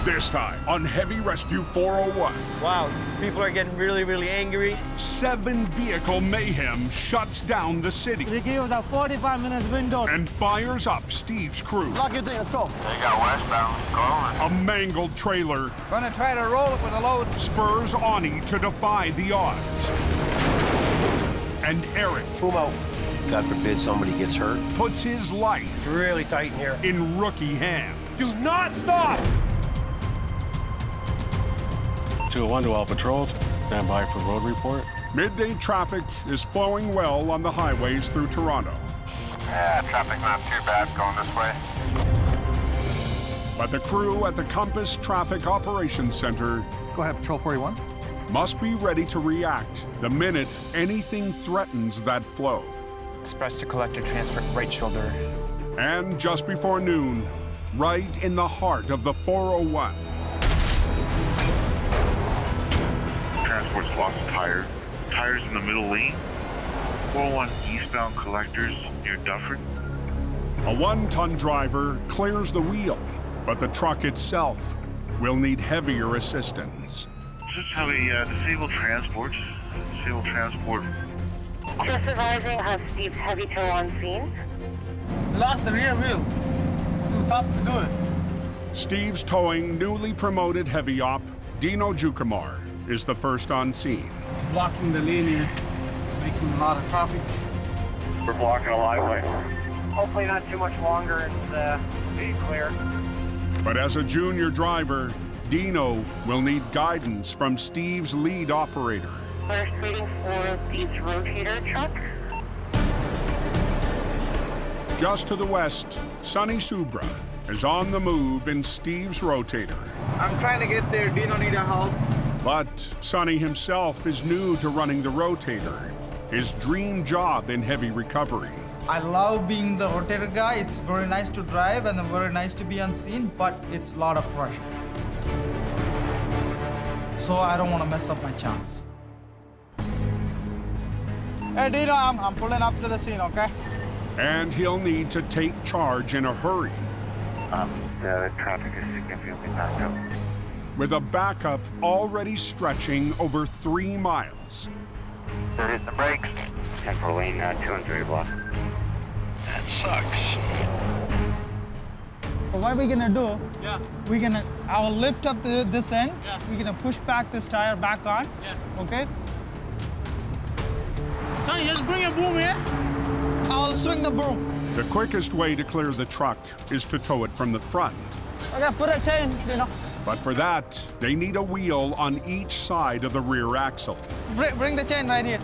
This time on Heavy Rescue 401. Wow, people are getting really, really angry. 7-vehicle mayhem shuts down the city. They gave us a 45-minute window. And fires up Steve's crew. Lock your thing, let's go. They got westbound, go. A mangled trailer. Gonna try to roll it with a load. Spurs Ani to defy the odds. And Eric. Boom out. God forbid somebody gets hurt. Puts his life. It's really tight in here. In rookie hands. Do not stop! 201 to all patrols. Stand by for road report. Midday traffic is flowing well on the highways through Toronto. Yeah, traffic not too bad going this way. But the crew at the Compass Traffic Operations Center Go ahead, Patrol 41. must be ready to react the minute anything threatens that flow. Express to collector, transfer right shoulder. And just before noon, right in the heart of the 401. Transport's lost a tire. Tires in the middle lane. 401 eastbound collectors near Dufferin. A 1-ton driver clears the wheel, but the truck itself will need heavier assistance. Just have a disabled transport. Just advising, have Steve's heavy tow on scene. Lost the rear wheel. It's too tough to do it. Steve's towing newly promoted heavy op, Dino Jukamar, is the first on scene. Blocking the lane here, making a lot of traffic. We're blocking a liveway. Hopefully not too much longer. It's be clear. But as a junior driver, Dino will need guidance from Steve's lead operator. First waiting for Steve's rotator truck. Just to the west, Sonny Subra is on the move in Steve's rotator. I'm trying to get there. Dino need a help. But Sonny himself is new to running the rotator, his dream job in heavy recovery. I love being the rotator guy. It's very nice to drive and very nice to be on scene, but it's a lot of pressure. So I don't want to mess up my chance. Hey, Dino, I'm pulling up to the scene, okay? And he'll need to take charge in a hurry. The traffic is significantly backed up. With a backup already stretching over 3 miles. They're hitting the brakes. 10-4 lane, 2 and 3 block. That sucks. So what we're gonna do, I will lift up this end. Yeah. We're gonna push back this tire back on, okay? Sonny, just bring your boom here. I'll swing the broom. The quickest way to clear the truck is to tow it from the front. Okay, put a chain, Dino. But for that, they need a wheel on each side of the rear axle. Bring the chain right here.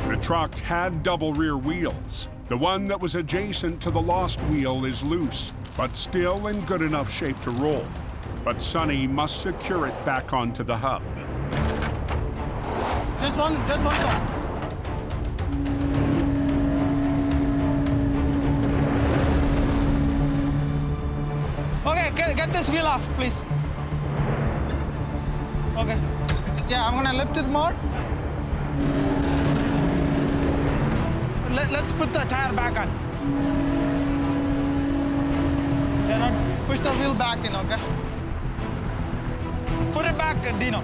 The truck had double rear wheels. The one that was adjacent to the lost wheel is loose, but still in good enough shape to roll. But Sonny must secure it back onto the hub. This one go. Okay, get this wheel off, please. Okay. Yeah, I'm gonna lift it more. Let's put the tire back on. Yeah, now push the wheel back in, okay? Put it back, Dino.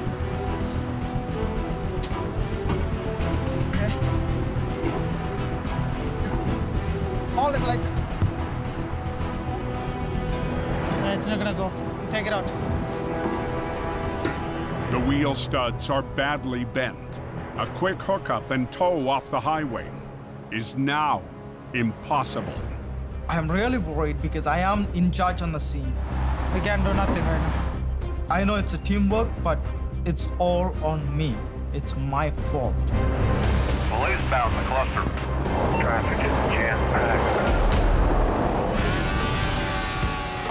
Okay. Hold it like that. Yeah, it's not gonna go. Take it out. The wheel studs are badly bent. A quick hookup and tow off the highway is now impossible. I'm really worried because I am in charge on the scene. We can't do nothing right now. I know it's a teamwork, but it's all on me. It's my fault. Well, eastbound the cluster. Traffic is jam-packed.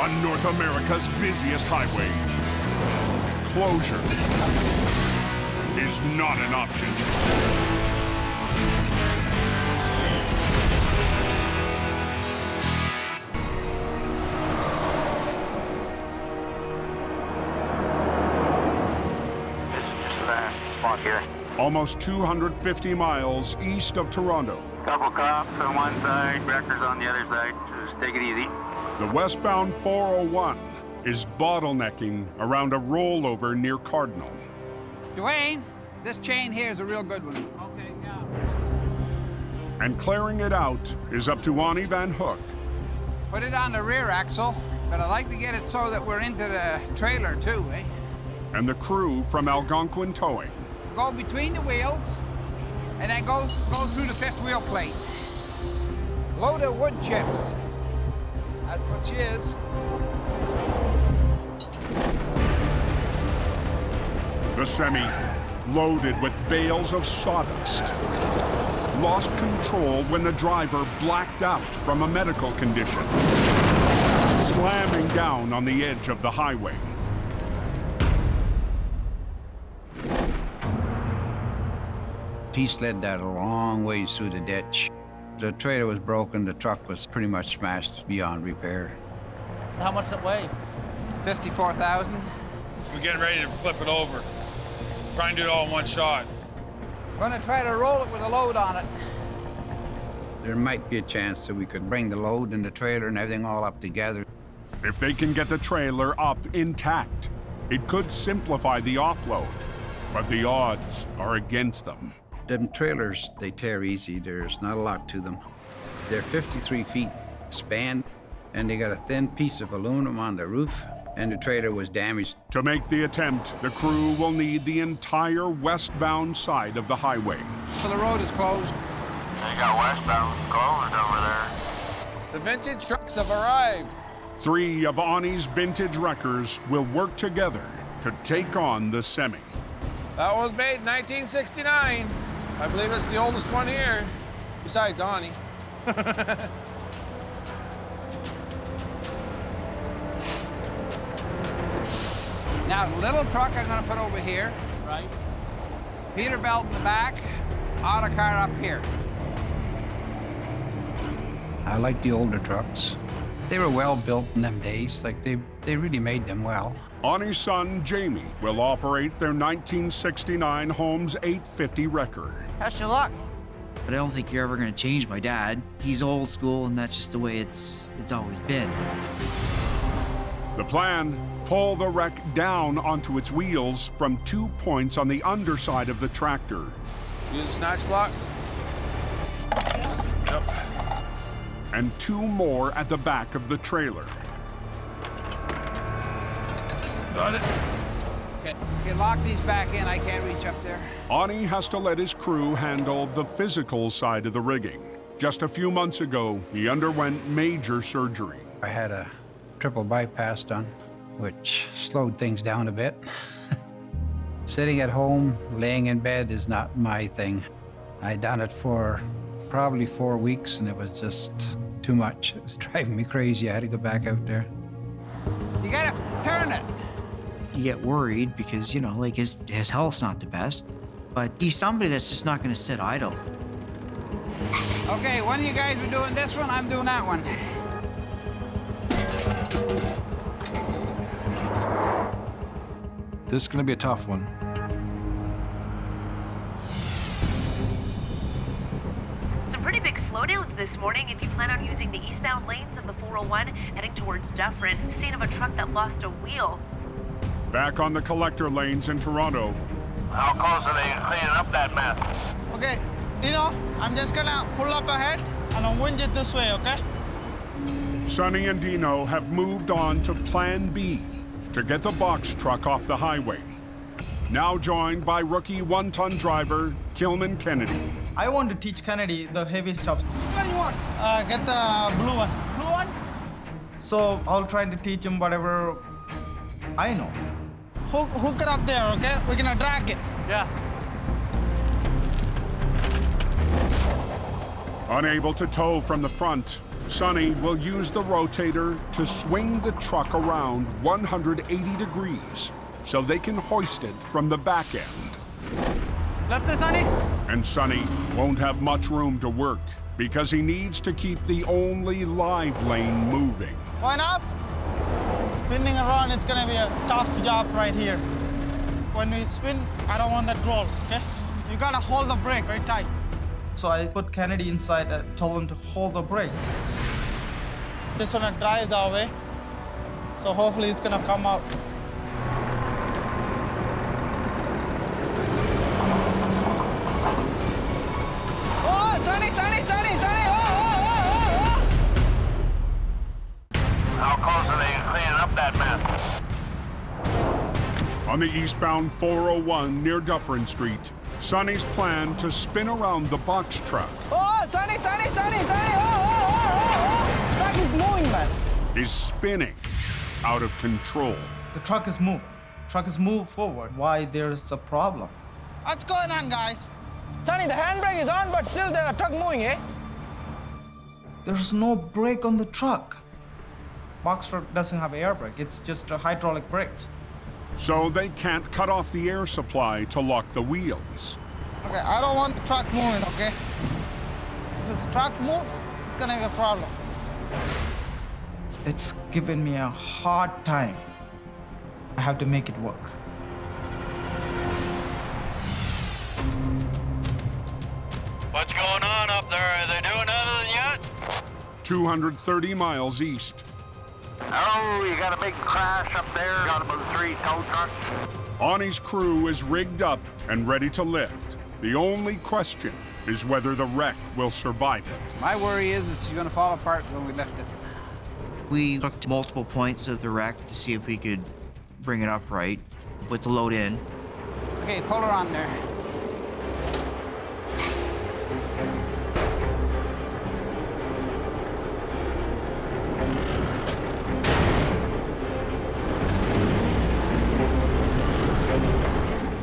On North America's busiest highway, closure is not an option. Here. Almost 250 miles east of Toronto. Couple cops on one side, wreckers on the other side. Just take it easy. The westbound 401 is bottlenecking around a rollover near Cardinal. Dwayne, this chain here is a real good one. Okay, yeah. And clearing it out is up to Ani Van Hook. Put it on the rear axle, but I like to get it so that we're into the trailer too, eh? And the crew from Algonquin Towing. Go between the wheels, and then go through the fifth wheel plate. Load of wood chips. That's what she is. The semi, loaded with bales of sawdust, lost control when the driver blacked out from a medical condition, slamming down on the edge of the highway. He slid that a long ways through the ditch. The trailer was broken, the truck was pretty much smashed beyond repair. How much does it weigh? 54,000. We're getting ready to flip it over. Try and do it all in one shot. Gonna try to roll it with a load on it. There might be a chance that we could bring the load and the trailer and everything all up together. If they can get the trailer up intact, it could simplify the offload, but the odds are against them. Them trailers, they tear easy. There's not a lot to them. They're 53 feet span, and they got a thin piece of aluminum on the roof, and the trailer was damaged. To make the attempt, the crew will need the entire westbound side of the highway. So the road is closed. So you got westbound closed over there. The vintage trucks have arrived. 3 of Ani's vintage wreckers will work together to take on the semi. That was made in 1969. I believe it's the oldest one here, besides Ani. Now, the little truck I'm gonna put over here. Right. Peterbilt in the back, auto car up here. I like the older trucks. They were well built in them days. Like, they really made them well. Ani's son, Jamie, will operate their 1969 Holmes 850 wrecker. How's your luck? But I don't think you're ever gonna change my dad. He's old school, and that's just the way it's always been. The plan, pull the wreck down onto its wheels from 2 points on the underside of the tractor. Use a snatch block. Yep. And 2 more at the back of the trailer. Got it. Okay, lock these back in. I can't reach up there. Ani has to let his crew handle the physical side of the rigging. Just a few months ago, he underwent major surgery. I had a triple bypass done, which slowed things down a bit. Sitting at home, laying in bed is not my thing. I done it for probably 4 weeks, and it was just too much. It was driving me crazy. I had to go back out there. You gotta turn it. You get worried because, you know, like his health's not the best, but he's somebody that's just not gonna sit idle. Okay, one of you guys are doing this one, I'm doing that one. This is gonna be a tough one. Some pretty big slowdowns this morning if you plan on using the eastbound lanes of the 401 heading towards Dufferin, scene of a truck that lost a wheel. Back on the collector lanes in Toronto. How close are they cleaning up that mess? Okay, I'm just gonna pull up ahead and I'll winch it this way, okay? Sonny and Dino have moved on to Plan B to get the box truck off the highway. Now joined by rookie 1-ton driver Kilman Kennedy. I want to teach Kennedy the heavy stuff. What do you want? Get the blue one. Blue one? So I'll try to teach him whatever I know. Hook it up there, okay? We're gonna drag it. Yeah. Unable to tow from the front, Sonny will use the rotator to swing the truck around 180 degrees so they can hoist it from the back end. Left there, Sonny? And Sonny won't have much room to work because he needs to keep the only live lane moving. Point up. Spinning around, it's gonna be a tough job right here. When we spin, I don't want that roll, okay? You gotta hold the brake very tight. So I put Kennedy inside and told him to hold the brake. Just gonna drive that way. So hopefully it's gonna come out. Oh, Sonny! How close are they cleaning up that mess? On the eastbound 401 near Dufferin Street, Sonny's plan to spin around the box truck Oh, Sonny! Truck is moving, man. is spinning out of control. The truck is moved. Truck is moved forward. Why there's a problem? What's going on, guys? Sonny, the handbrake is on, but still the truck moving, eh? There's no brake on the truck. Box truck doesn't have air brake. It's just a hydraulic brakes. So they can't cut off the air supply to lock the wheels. Okay, I don't want the truck moving, okay? If this truck moves, it's gonna be a problem. It's given me a hard time. I have to make it work. What's going on up there? Are they doing anything yet? 230 miles east. Oh, you got a big crash up there. Got about 3 tow trucks. Ani's crew is rigged up and ready to lift. The only question is whether the wreck will survive it. My worry is it's going to fall apart when we lift it. We took to multiple points of the wreck to see if we could bring it upright with the load in. Okay, pull her on there.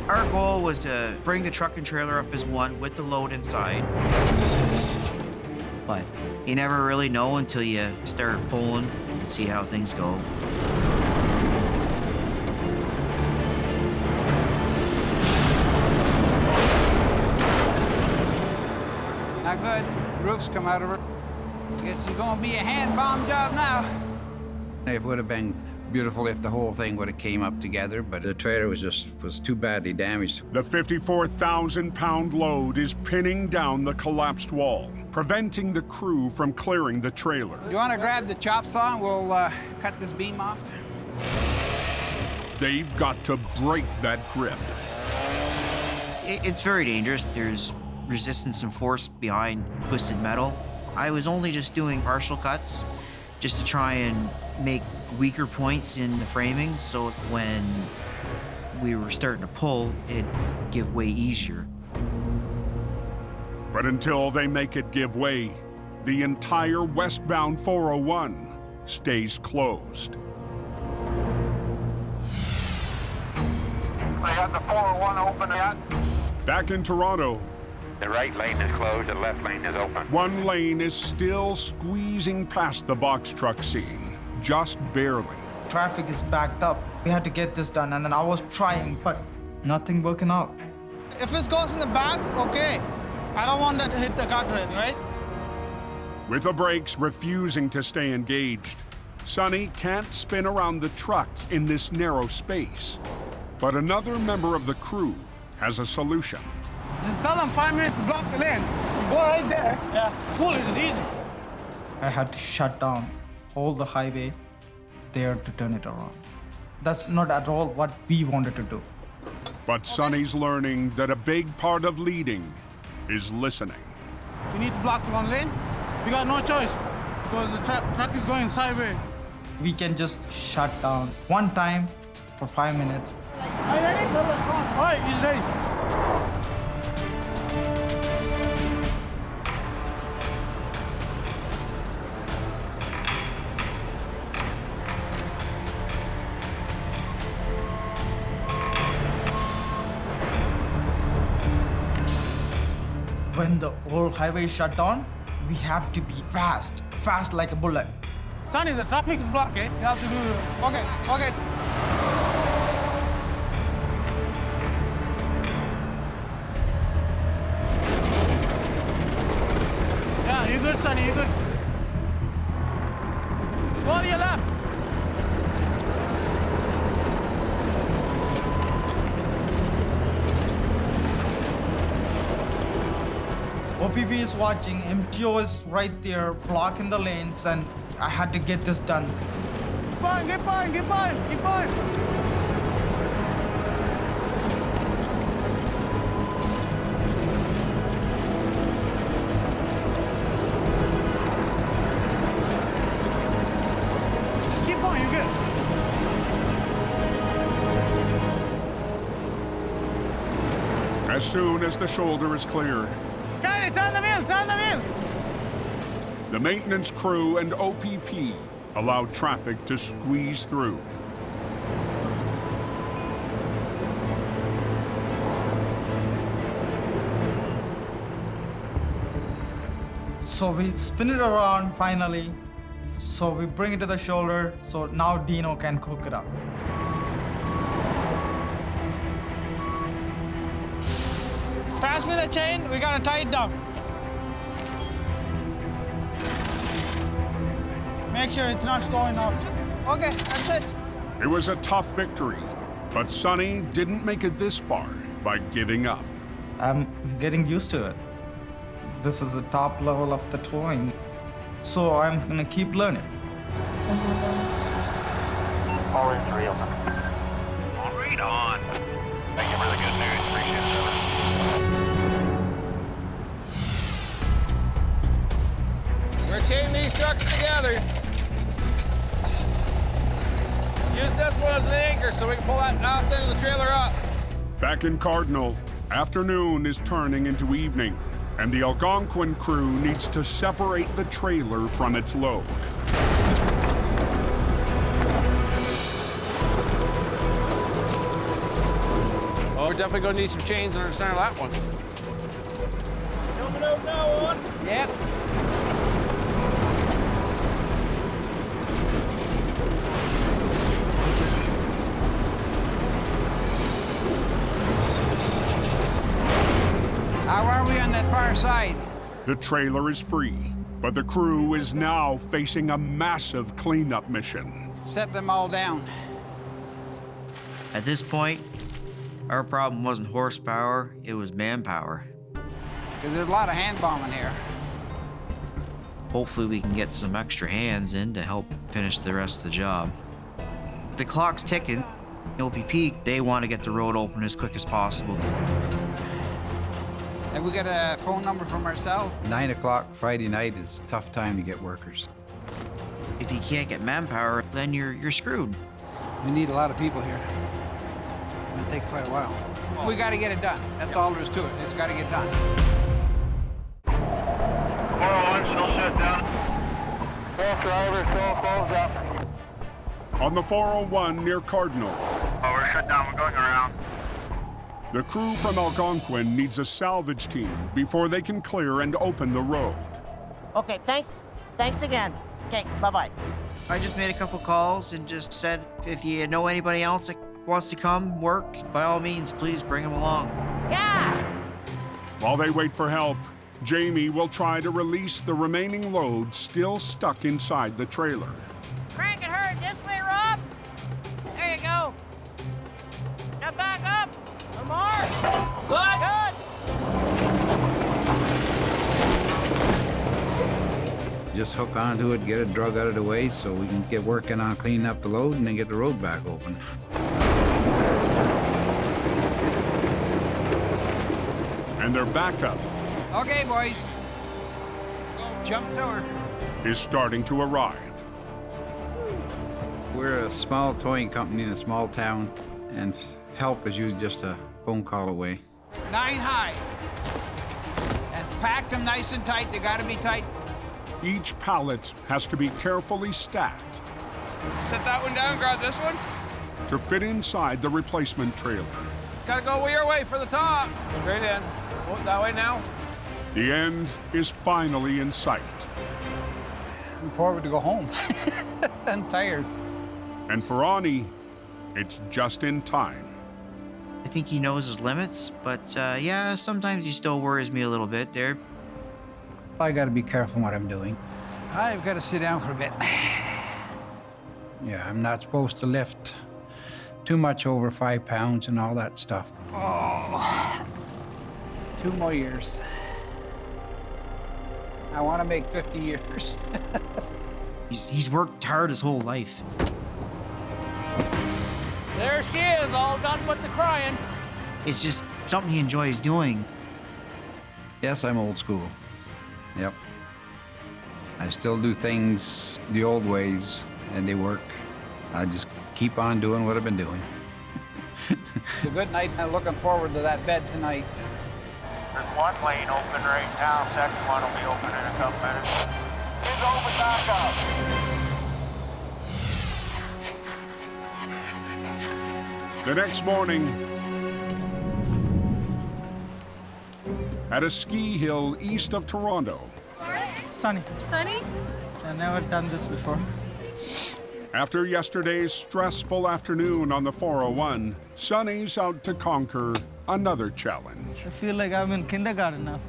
Our goal was to bring the truck and trailer up as one with the load inside. But you never really know until you start pulling and see how things go. Not good. Roof's come out of her. Guess it's gonna be a hand bomb job now. It would have been beautiful if the whole thing would have came up together, but the trailer was too badly damaged. The 54,000-pound load is pinning down the collapsed wall, preventing the crew from clearing the trailer. You want to grab the chop saw and we'll cut this beam off? They've got to break that grip. It's very dangerous. There's resistance and force behind twisted metal. I was only just doing partial cuts just to try and make weaker points in the framing so when we were starting to pull, it'd give way easier. But until they make it give way, the entire westbound 401 stays closed. They have the 401 open yet? Back in Toronto, The right lane is closed, the left lane is open. one lane is still squeezing past the box truck scene, just barely. Traffic is backed up. We had to get this done, and then I was trying, but nothing working out. If it goes in the back, okay. I don't want that to hit the guardrail, right? With the brakes refusing to stay engaged, Sonny can't spin around the truck in this narrow space. But another member of the crew has a solution. Just tell them 5 minutes to block the lane. Go right there. Yeah, pull it, it's easy. I had to shut down, hold the highway there to turn it around. That's not at all what we wanted to do. But Sonny's learning that a big part of leading is listening. We need to block the one lane. We got no choice because the truck is going sideways. We can just shut down one time for 5 minutes. Are you ready? All right, he's ready. When the whole highway is shut down, we have to be fast like a bullet. Sonny, the traffic is blocked, eh? You have to do... Okay. Yeah, you good, Sonny, you good. Go to your left. OPP is watching, MTO is right there, blocking the lanes, and I had to get this done. Get by, get by, get by. Just keep on, you're good. As soon as the shoulder is clear, Turn the wheel, turn the wheel. the maintenance crew and OPP allow traffic to squeeze through. So we spin it around finally. So we bring it to the shoulder. So now Dino can cook it up. Pass me the chain. We gotta tie it down. Make sure it's not going out. Okay, that's it. It was a tough victory, but Sonny didn't make it this far by giving up. I'm getting used to it. This is the top level of the towing. So I'm gonna keep learning. All is real. Right on. Thank you for the good news. Appreciate it. We're chaining these trucks together. Use this one as an anchor so we can pull that ass end of the trailer up. Back in Cardinal, afternoon is turning into evening, and the Algonquin crew needs to separate the trailer from its load. Oh, we're definitely gonna need some chains under the center of that one. Coming out now, on. Yep. How are we on that far side? The trailer is free, but the crew is now facing a massive cleanup mission. Set them all down. At this point, our problem wasn't horsepower, it was manpower. Because there's a lot of hand bombing here. Hopefully we can get some extra hands in to help finish the rest of the job. The clock's ticking. OPP, they want to get the road open as quick as possible. Have we got a phone number from ourselves? 9 o'clock Friday night is a tough time to get workers. If you can't get manpower, then you're screwed. We need a lot of people here. It's gonna take quite a while. We gotta get it done. That's all there is to it. It's gotta get done. 401 still shut down. Bus driver, still closed up. On the 401 near Cardinal, Oh, we're shut down. We're going around. the crew from Algonquin needs a salvage team before they can clear and open the road. Okay, thanks. Thanks again. Okay, bye-bye. I just made a couple calls and just said, if you know anybody else that wants to come work, by all means, please bring them along. Yeah! While they wait for help, Jamie will try to release the remaining load still stuck inside the trailer. Crank it hard. This way, Rob. There you go. Now back up. Some more. Good. Just hook onto it, get it drug out of the way so we can get working on cleaning up the load and then get the road back open. And their backup Okay, boys. Jump to her. is starting to arrive. We're a small towing company in a small town, and help is usually just a phone call away. 9 high. And pack them nice and tight. They gotta be tight. Each pallet has to be carefully stacked Set that one down, grab this one. to fit inside the replacement trailer. It's gotta go your way for the top. Straight in. Oh, that way now. The end is finally in sight. I'm forward to go home. I'm tired. And for Ani, it's just in time. I think he knows his limits, but yeah, sometimes he still worries me a little bit there. I gotta be careful what I'm doing. I've got to sit down for a bit. Yeah, I'm not supposed to lift too much over 5 pounds and all that stuff. Oh. 2 more years. I want to make 50 years. He's worked hard his whole life. There she is, all done with the crying. It's just something he enjoys doing. Yes, I'm old school. Yep. I still do things the old ways, and they work. I just keep on doing what I've been doing. It's a good night. I'm looking forward to that bed tonight. There's one lane open right now. Next one will be open in a couple minutes. It's open back up. The next morning, at a ski hill east of Toronto. Sunny. Sunny? I've never done this before. After yesterday's stressful afternoon on the 401, Sonny's out to conquer another challenge. I feel like I'm in kindergarten now.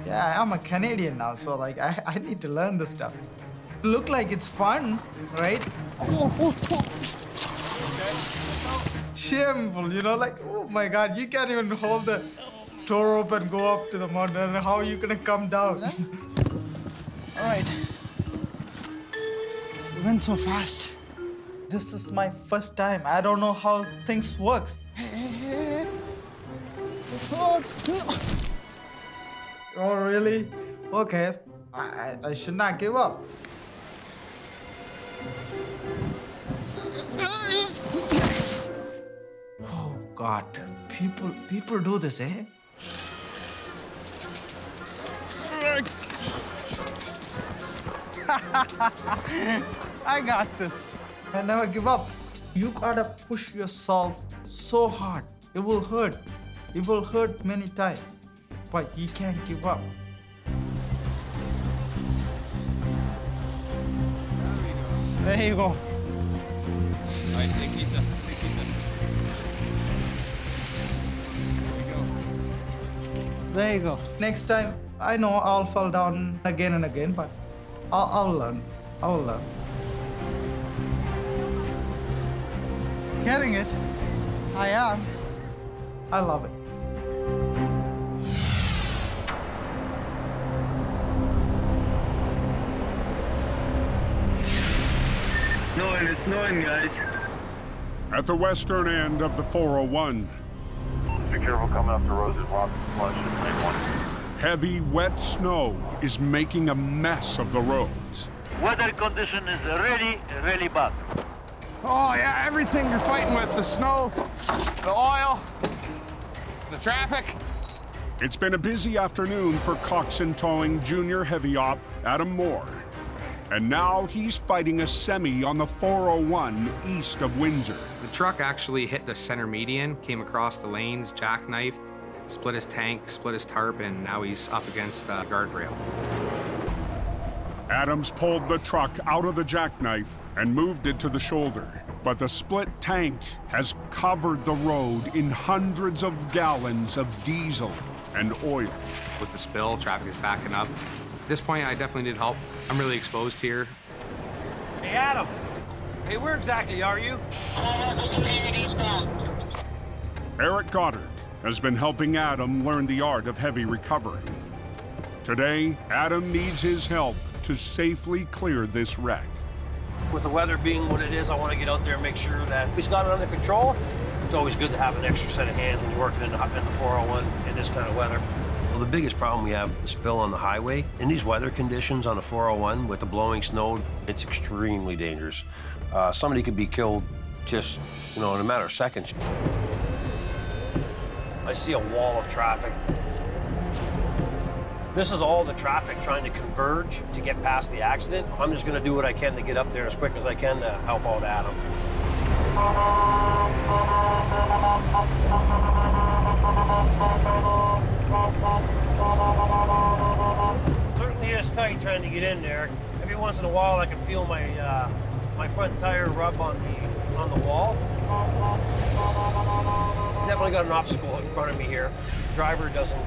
Yeah, I'm a Canadian now, so like I need to learn this stuff. Look like it's fun, right? Shameful, you know, like, oh my God, you can't even hold the door rope and go up to the mountain. How are you gonna come down? All right. It went so fast. This is my first time. I don't know how things works. Oh, really? Okay. I should not give up. Oh God, people do this, eh? I got this. I never give up. You gotta push yourself so hard. It will hurt. It will hurt many times, but you can't give up. There you go. All right, Nikita. There you go. Next time, I know I'll fall down again and again, but I'll learn. I'll learn. Getting it. I am. I love it. It's snowing, guys. At the western end of the 401, Be careful coming up the roads. There's lots of slush in lane one. heavy, wet snow is making a mess of the roads. Weather condition is really bad. Oh yeah, everything you're fighting with, the snow, the oil, the traffic. It's been a busy afternoon for Coxon Towing Junior Heavy Op Adam Moore. And now he's fighting a semi on the 401 east of Windsor. The truck actually hit the center median, came across the lanes, jackknifed, split his tank, split his tarp, and now he's up against the guardrail. Adams pulled the truck out of the jackknife and moved it to the shoulder. But the split tank has covered the road in hundreds of gallons of diesel and oil. With the spill, traffic is backing up. At this point, I definitely need help. I'm really exposed here. Hey, Adam. Hey, where exactly are you? Eric Goddard has been helping Adam learn the art of heavy recovery. Today, Adam needs his help to safely clear this wreck. With the weather being what it is, I want to get out there and make sure that he's got it under control. It's always good to have an extra set of hands when you're working in the 401 in this kind of weather. Well, the biggest problem we have is the spill on the highway. In these weather conditions on the 401 with the blowing snow, it's extremely dangerous. Somebody could be killed just, in a matter of seconds. I see a wall of traffic. This is all the traffic trying to converge to get past the accident. I'm just gonna do what I can to get up there as quick as I can to help out Adam. Certainly is tight trying to get in there. Every once in a while I can feel my my front tire rub on the wall. Definitely got an obstacle in front of me here. The driver doesn't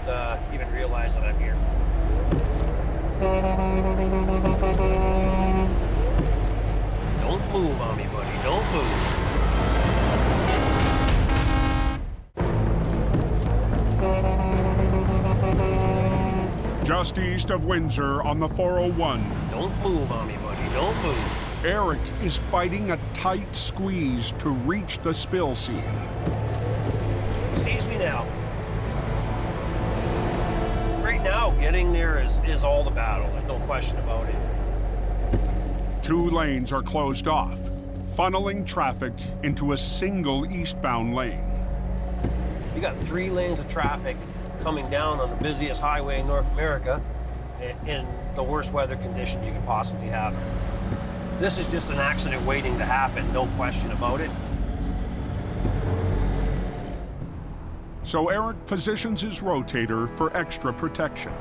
even realize that I'm here. Don't move on me, buddy. Don't move. Just east of Windsor on the 401. Don't move on me, buddy. Don't move. Eric is fighting a tight squeeze to reach the spill scene. Sees me now. Right now, getting there is all the battle. There's no question about it. 2 lanes are closed off, funneling traffic into a single eastbound lane. You got 3 lanes of traffic coming down on the busiest highway in North America in the worst weather conditions you could possibly have. This is just an accident waiting to happen, no question about it. So Eric positions his rotator for extra protection.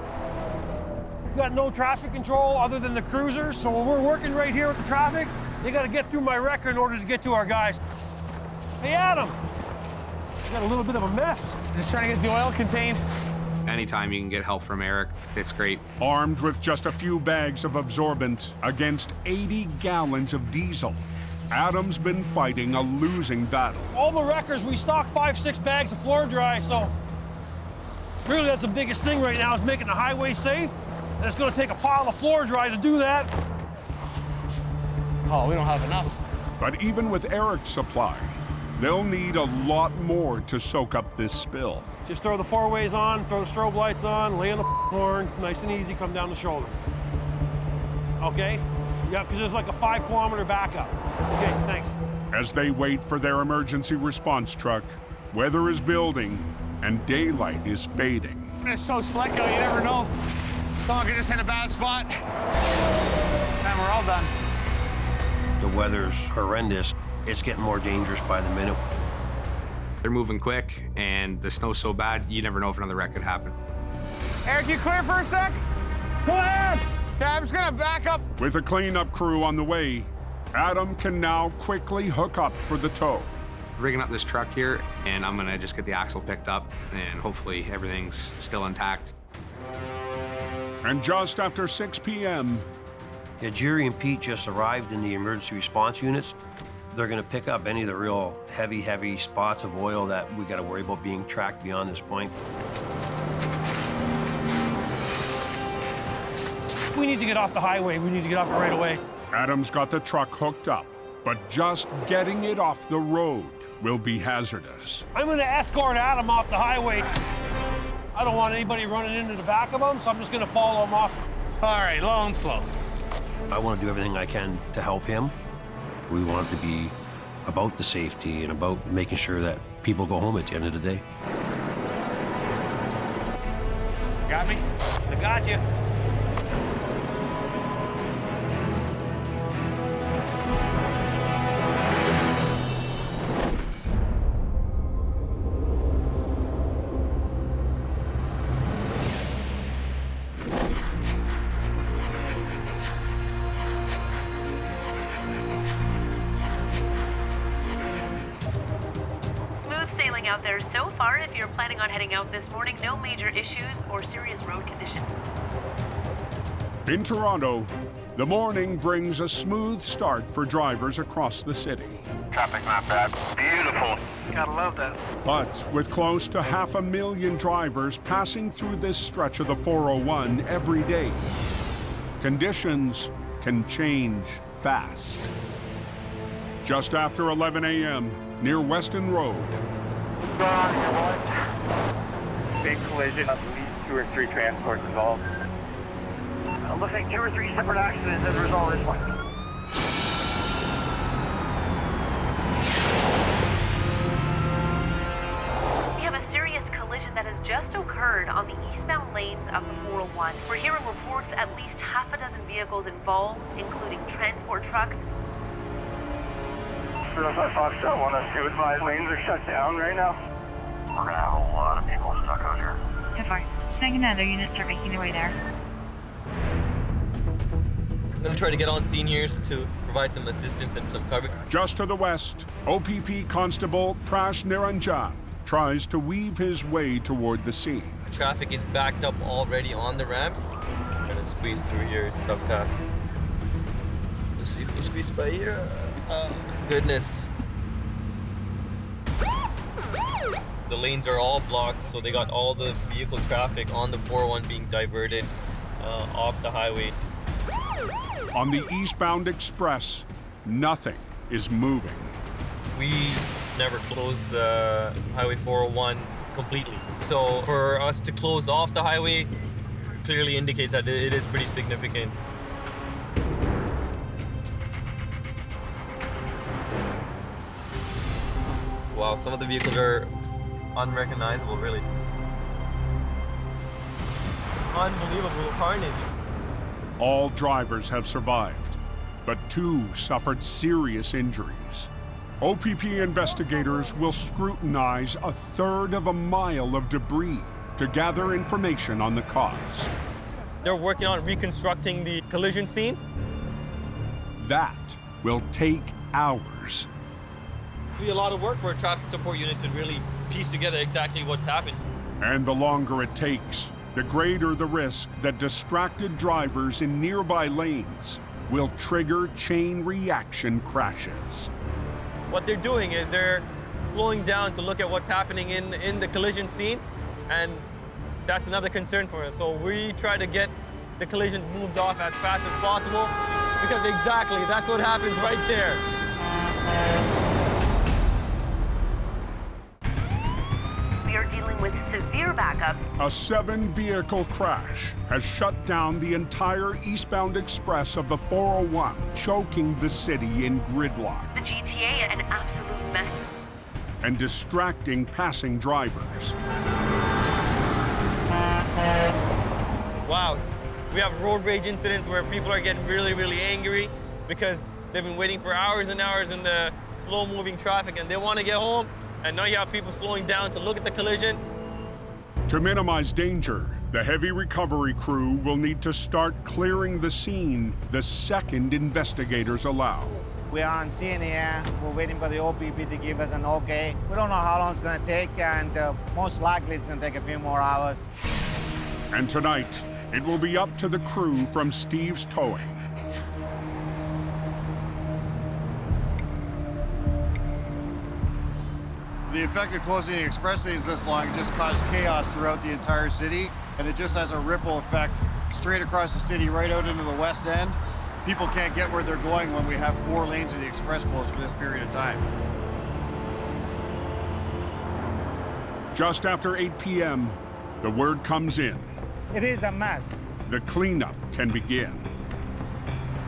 We got no traffic control other than the cruisers, so when we're working right here with the traffic, they got to get through my wrecker in order to get to our guys. Hey, Adam, we got a little bit of a mess. Just trying to get the oil contained. Anytime you can get help from Eric, it's great. Armed with just a few bags of absorbent against 80 gallons of diesel, Adam's been fighting a losing battle. All the wreckers, we stock 5-6 bags of floor dry, so really that's the biggest thing right now is making the highway safe. And it's gonna take a pile of floor dry to do that. Oh, we don't have enough. But even with Eric's supply, they'll need a lot more to soak up this spill. Just throw the 4-ways on, throw the strobe lights on, lay on the horn, nice and easy, come down the shoulder. Okay? Yeah, because there's like a 5-kilometer backup. Okay, thanks. As they wait for their emergency response truck, weather is building and daylight is fading. It's so slick out, you never know. Someone could just hit a bad spot, and we're all done. The weather's horrendous. It's getting more dangerous by the minute. They're moving quick, and the snow's so bad, you never know if another wreck could happen. Eric, you clear for a sec? Go ahead! Okay, I'm just gonna back up. With a cleanup crew on the way, Adam can now quickly hook up for the tow. Rigging up this truck here, and I'm gonna just get the axle picked up, and hopefully everything's still intact. And just after 6 p.m., Yeah, Jerry and Pete just arrived in the emergency response units. They're gonna pick up any of the real heavy spots of oil that we gotta worry about being tracked beyond this point. We need to get off the highway. We need to get off it right away. Adam's got the truck hooked up, but just getting it off the road will be hazardous. I'm gonna escort Adam off the highway. I don't want anybody running into the back of him, so I'm just gonna follow him off. All right, low and slow. I want to do everything I can to help him. We want it to be about the safety and about making sure that people go home at the end of the day. Got me? I got you. Out there so far. If you're planning on heading out this morning, no major issues or serious road conditions. In Toronto, the morning brings a smooth start for drivers across the city. Traffic not bad. Beautiful. Gotta love that. But with close to 500,000 drivers passing through this stretch of the 401 every day, conditions can change fast. Just after 11 a.m., near Weston Road, Big collision. At least 2 or 3 transports involved. Looks like 2 or 3 separate accidents as a result of this one. We have a serious collision that has just occurred on the eastbound lanes of the 401. We're hearing reports at least 6 vehicles involved, including transport trucks. Foxtrot 102, advise lanes are shut down right now. We're gonna have a lot of people stuck out here. Defy. Sending another unit, start making their way there. I'm gonna try to get on scene here to provide some assistance and some cover. just to the west, OPP Constable Prash Niranjan tries to weave his way toward the scene. Traffic is backed up already on the ramps. I'm gonna squeeze through here. It's a tough task. Let's see if we can squeeze by here. Goodness. The lanes are all blocked, so they got all the vehicle traffic on the 401 being diverted. off the highway. On the eastbound express, nothing is moving. We never close Highway 401 completely. So for us to close off the highway clearly indicates that it is pretty significant. Wow, some of the vehicles are unrecognizable, really. Unbelievable carnage. All drivers have survived, but 2 suffered serious injuries. OPP investigators will scrutinize 1/3 of a mile of debris to gather information on the cause. They're working on reconstructing the collision scene. That will take hours. It'll be a lot of work for a traffic support unit to really piece together exactly what's happened. And the longer it takes, the greater the risk that distracted drivers in nearby lanes will trigger chain reaction crashes. What they're doing is they're slowing down to look at what's happening in the collision scene, and that's another concern for us. So we try to get the collisions moved off as fast as possible, because exactly, that's what happens right there. We are dealing with severe backups. A 7-vehicle crash has shut down the entire eastbound express of the 401, choking the city in gridlock. The GTA, an absolute mess. And distracting passing drivers. Wow, we have road rage incidents where people are getting really, really angry because they've been waiting for hours and hours in the slow-moving traffic and they want to get home, and now you have people slowing down to look at the collision. To minimize danger, the heavy recovery crew will need to start clearing the scene the second investigators allow. We're on scene here. We're waiting for the OPP to give us an okay. We don't know how long it's going to take, and most likely it's going to take a few more hours. And tonight, it will be up to the crew from Steve's Towing. The effect of closing the express lanes this long just caused chaos throughout the entire city, and it just has a ripple effect straight across the city, right out into the west end. People can't get where they're going when we have 4 lanes of the express closed for this period of time. Just after 8 p.m., the word comes in. It is a mess. The cleanup can begin.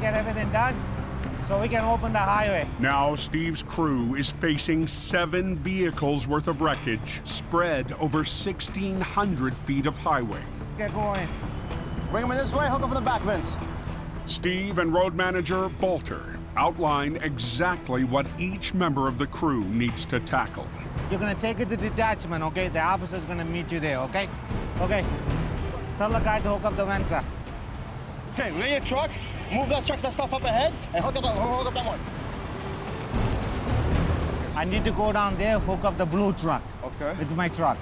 Get everything done so we can open the highway. Now, Steve's crew is facing 7 vehicles worth of wreckage spread over 1,600 feet of highway. Get going. Bring them in this way, hook up for the back, Vince. Steve and road manager Walter outline exactly what each member of the crew needs to tackle. You're gonna take it to detachment, okay? The officer's gonna meet you there, okay? Okay. Tell the guy to hook up the Venza. Okay, ready your truck, move that truck, that stuff up ahead, and hook up that one. I need to go down there, hook up the blue truck. Okay. With my truck.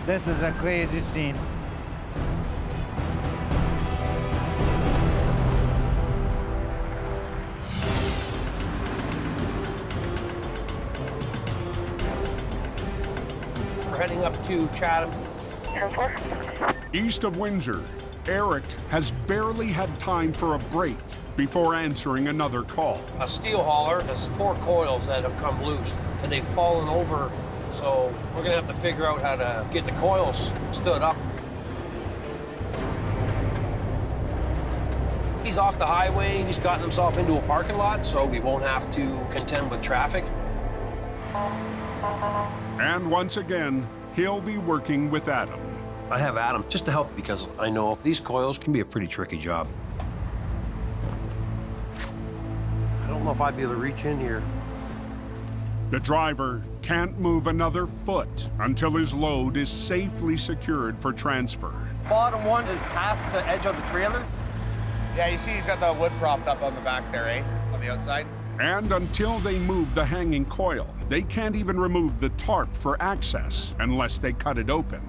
This is a crazy scene. Heading up to Chatham. East of Windsor, Eric has barely had time for a break before answering another call. A steel hauler has 4 coils that have come loose and they've fallen over, so we're gonna have to figure out how to get the coils stood up. He's off the highway, he's gotten himself into a parking lot, so we won't have to contend with traffic. And once again, he'll be working with Adam. I have Adam just to help because I know these coils can be a pretty tricky job. I don't know if I'd be able to reach in here. The driver can't move another foot until his load is safely secured for transfer. Bottom one is past the edge of the trailer. Yeah, you see he's got the wood propped up on the back there, eh? On the outside. And until they move the hanging coil, they can't even remove the tarp for access unless they cut it open.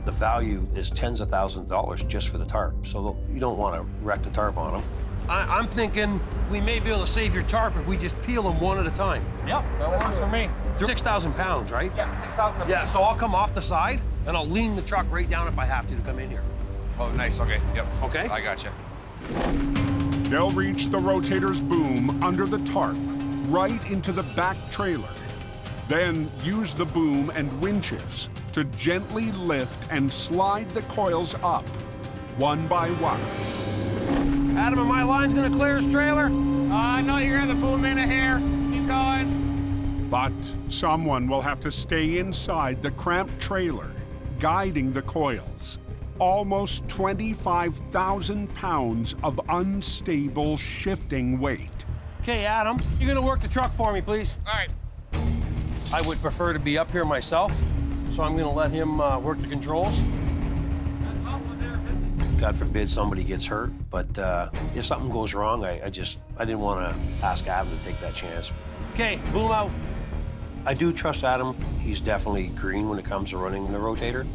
The value is tens of thousands of dollars just for the tarp, so you don't want to wreck the tarp on them. I'm thinking we may be able to save your tarp if we just peel them one at a time. Yep, that works for me. They're 6,000 pounds, right? Yeah, 6,000 a piece. Yeah, so I'll come off the side, and I'll lean the truck right down if I have to come in here. Oh, nice. Okay. Yep. Okay. I got you. They'll reach the rotator's boom under the tarp, right into the back trailer. Then use the boom and winches to gently lift and slide the coils up, one by one. Adam, and my line's gonna clear his trailer? No, you're gonna have the boom in here. Keep going. But someone will have to stay inside the cramped trailer, guiding the coils. Almost 25,000 pounds of unstable, shifting weight. Okay, Adam, you're gonna work the truck for me, please. All right. I would prefer to be up here myself, so I'm gonna let him work the controls. God forbid somebody gets hurt, but if something goes wrong, I didn't want to ask Adam to take that chance. Okay, boom out. I do trust Adam. He's definitely green when it comes to running the rotator,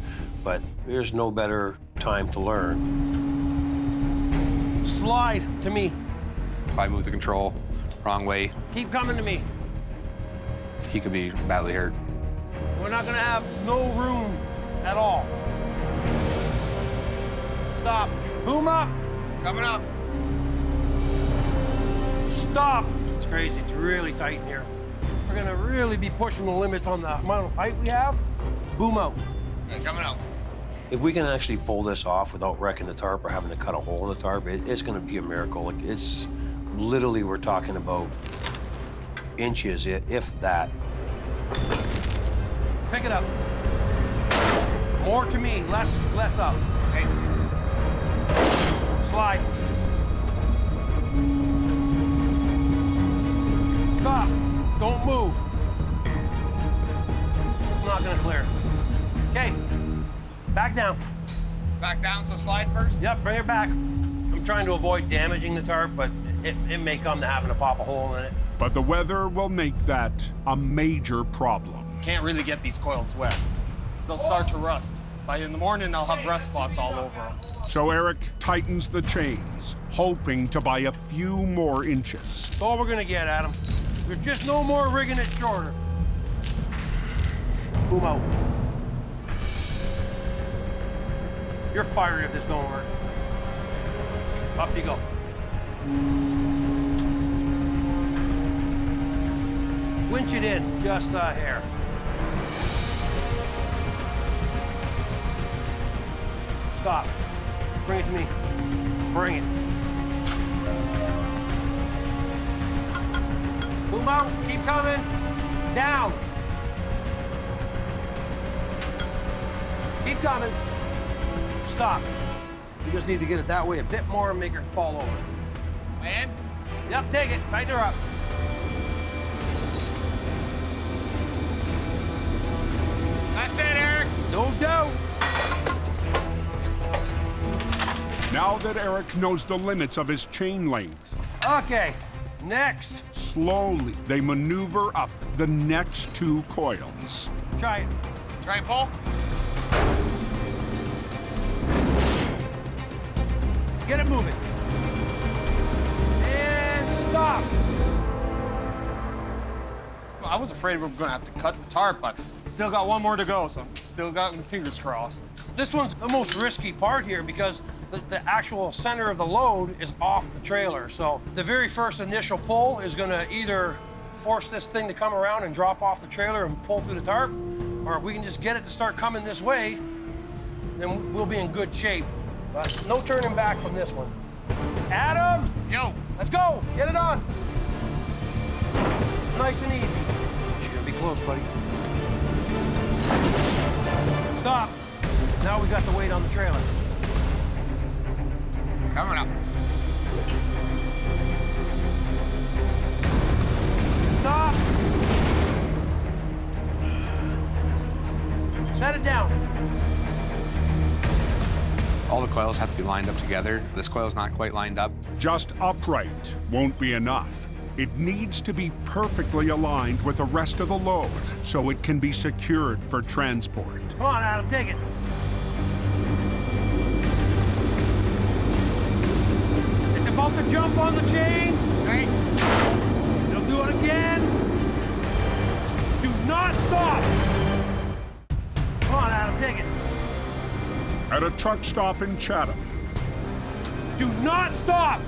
but there's no better time to learn. Slide to me. If I move the control wrong way, Keep coming to me. he could be badly hurt. We're not gonna have no room at all. Stop. Boom up. Coming up. Stop. It's crazy. It's really tight in here. We're gonna really be pushing the limits on the amount of height we have. Boom out. Okay, coming out. If we can actually pull this off without wrecking the tarp or having to cut a hole in the tarp, it's gonna be a miracle. Like, it's literally, we're talking about inches, if that. Pick it up. More to me, less up. Okay. Slide. Stop. Don't move. I'm not gonna clear. Okay. Back down. Back down, so slide first? Yep, bring it back. I'm trying to avoid damaging the tarp, but it may come to having to pop a hole in it. But the weather will make that a major problem. Can't really get these coils wet. They'll start to rust. By in the morning, I'll have rust spots all over them. So Eric tightens the chains, hoping to buy a few more inches. That's all we're gonna get, Adam. There's just no more rigging it shorter. Boom out. You're fiery if this don't work. Up you go. Winch it in, just a hair. Stop. Bring it to me. Bring it. Boom out, keep coming. Down. Keep coming. Stop. You just need to get it that way a bit more and make her fall over. Man? Yep, take it. Tighten her up. That's it, Eric. No doubt. Now that Eric knows the limits of his chain length, Okay, next. slowly they maneuver up the next two coils. Try it. Try and pull. Get it moving. And stop. Well, I was afraid we were gonna have to cut the tarp, but still got one more to go, so still got my fingers crossed. This one's the most risky part here because the actual center of the load is off the trailer. So the very first initial pull is gonna either force this thing to come around and drop off the trailer and pull through the tarp, or if we can just get it to start coming this way, then we'll be in good shape. But no turning back from this one. Adam! Yo! Let's go! Get it on! Nice and easy. You're gonna be close, buddy. Stop. Now we got the weight on the trailer. Coming up. Stop! Set it down. All the coils have to be lined up together. This coil's not quite lined up. Just upright won't be enough. It needs to be perfectly aligned with the rest of the load so it can be secured for transport. Come on, Adam, take it. It's about to jump on the chain. Right. It'll do it again. Do not stop. Come on, Adam, take it. At a truck stop in Chatham, Do not stop!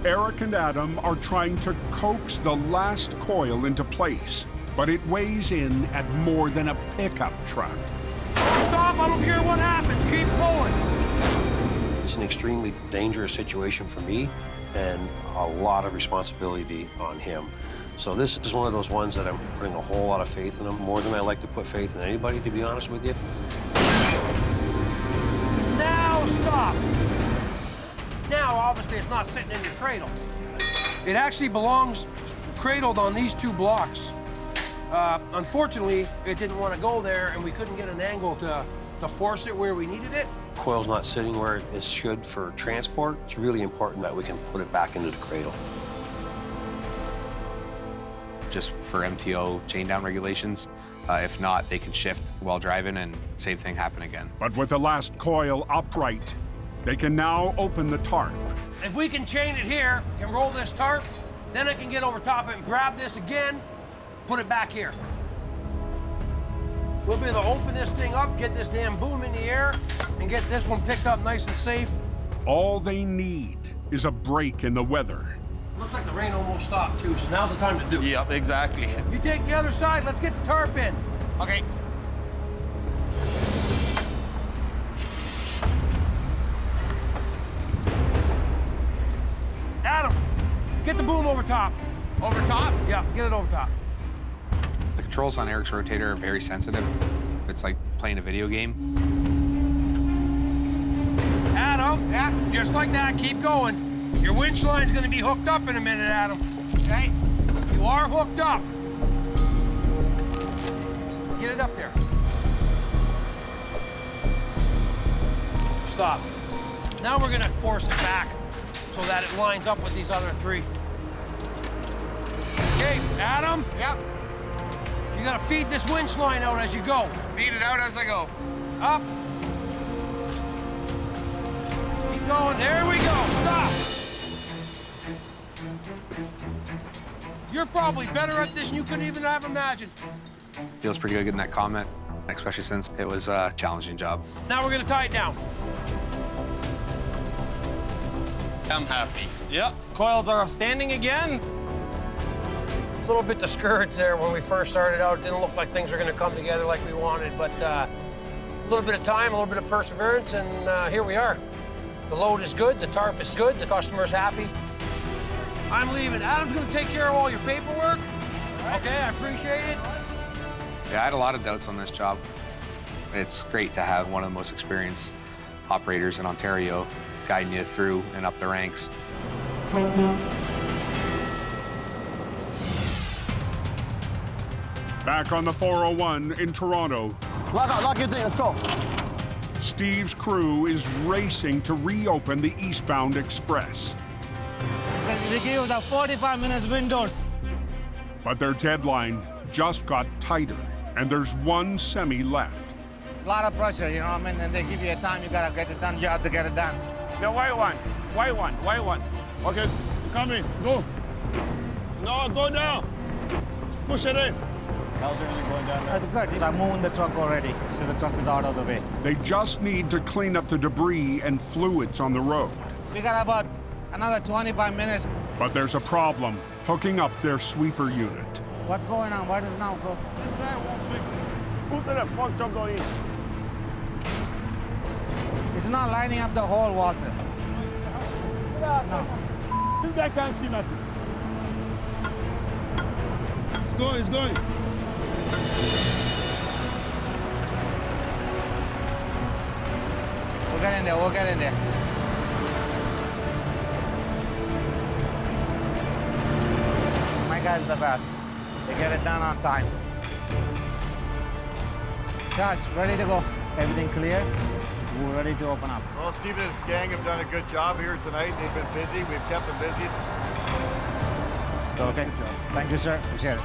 Eric and Adam are trying to coax the last coil into place, but it weighs in at more than a pickup truck. Stop, I don't care what happens, keep going. It's an extremely dangerous situation for me and a lot of responsibility on him. So this is one of those ones that I'm putting a whole lot of faith in him, more than I like to put faith in anybody, to be honest with you. Now stop! Now, obviously, it's not sitting in your cradle. It actually belongs cradled on these two blocks. Unfortunately, it didn't want to go there, and we couldn't get an angle to force it where we needed it. Coil's not sitting where it should for transport. It's really important that we can put it back into the cradle. Just for MTO chain down regulations. If not, they can shift while driving and same thing happen again. But with the last coil upright, they can now open the tarp. If we can chain it here, can roll this tarp, then I can get over top of it and grab this again, put it back here. We'll be able to open this thing up, get this damn boom in the air, and get this one picked up nice and safe. All they need is a break in the weather. Looks like the rain almost stopped too, so now's the time to do it. Yep, exactly. You take the other side, let's get the tarp in. Okay. Adam, get the boom over top. Over top? Yeah, get it over top. The controls on Eric's rotator are very sensitive. It's like playing a video game. Adam, yeah, just like that, keep going. Your winch line's gonna be hooked up in a minute, Adam. Okay. You are hooked up. Get it up there. Stop. Now we're gonna force it back so that it lines up with these other three. Okay, Adam? Yep. You gotta feed this winch line out as you go. Feed it out as I go. Up. Keep going, there we go, stop. You're probably better at this than you could even have imagined. Feels pretty good getting that comment, especially since it was a challenging job. Now we're gonna tie it down. I'm happy. Yep, coils are standing again. A little bit discouraged there when we first started out. It didn't look like things were gonna come together like we wanted, but a little bit of time, a little bit of perseverance, and here we are. The load is good, the tarp is good, the customer's happy. I'm leaving. Adam's gonna take care of all your paperwork. Okay, I appreciate it. Yeah, I had a lot of doubts on this job. It's great to have one of the most experienced operators in Ontario guiding you through and up the ranks. Back on the 401 in Toronto. Lock your thing, let's go. Steve's crew is racing to reopen the eastbound express. They gave us a 45 minutes window. But their deadline just got tighter, and there's one semi left. A lot of pressure, you know what I mean? And they give you a time, you gotta get it done, you have to get it done. The white one. Okay, come in, go. No, go down. Push it in. How's everything going down there? That's good. I'm moving the truck already, so the truck is out of the way. They just need to clean up the debris and fluids on the road. We got about another 25 minutes. But there's a problem hooking up their sweeper unit. What's going on? Why does it not go? This side won't click. Who the fuck truck going in? It's not lining up the whole water. No. This guy can't see nothing. It's going, it's going. We'll get in there, we'll get in there. My guy's the best. They get it done on time. Josh, ready to go. Everything clear? We're ready to open up. Well, Steve and his gang have done a good job here tonight. They've been busy. We've kept them busy. Okay. Good job. Thank you, sir. Appreciate it.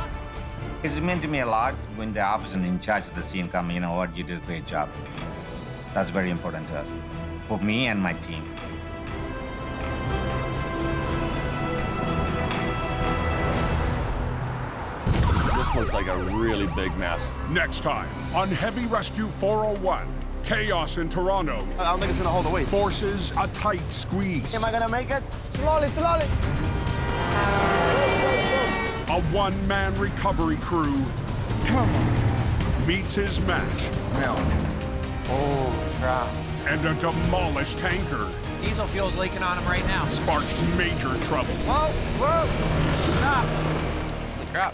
It's meant to me a lot when the officer in charge of the scene come, you know what, you did a great job. That's very important to us, for me and my team. This looks like a really big mess. Next time on Heavy Rescue 401, Chaos in Toronto. I don't think it's gonna hold the weight. Forces a tight squeeze. Am I gonna make it? Slowly, slowly. A one-man recovery crew meets his match. Oh, crap. And a demolished tanker Diesel fuel's leaking on him right now. sparks major trouble. Whoa, whoa, stop. Holy crap.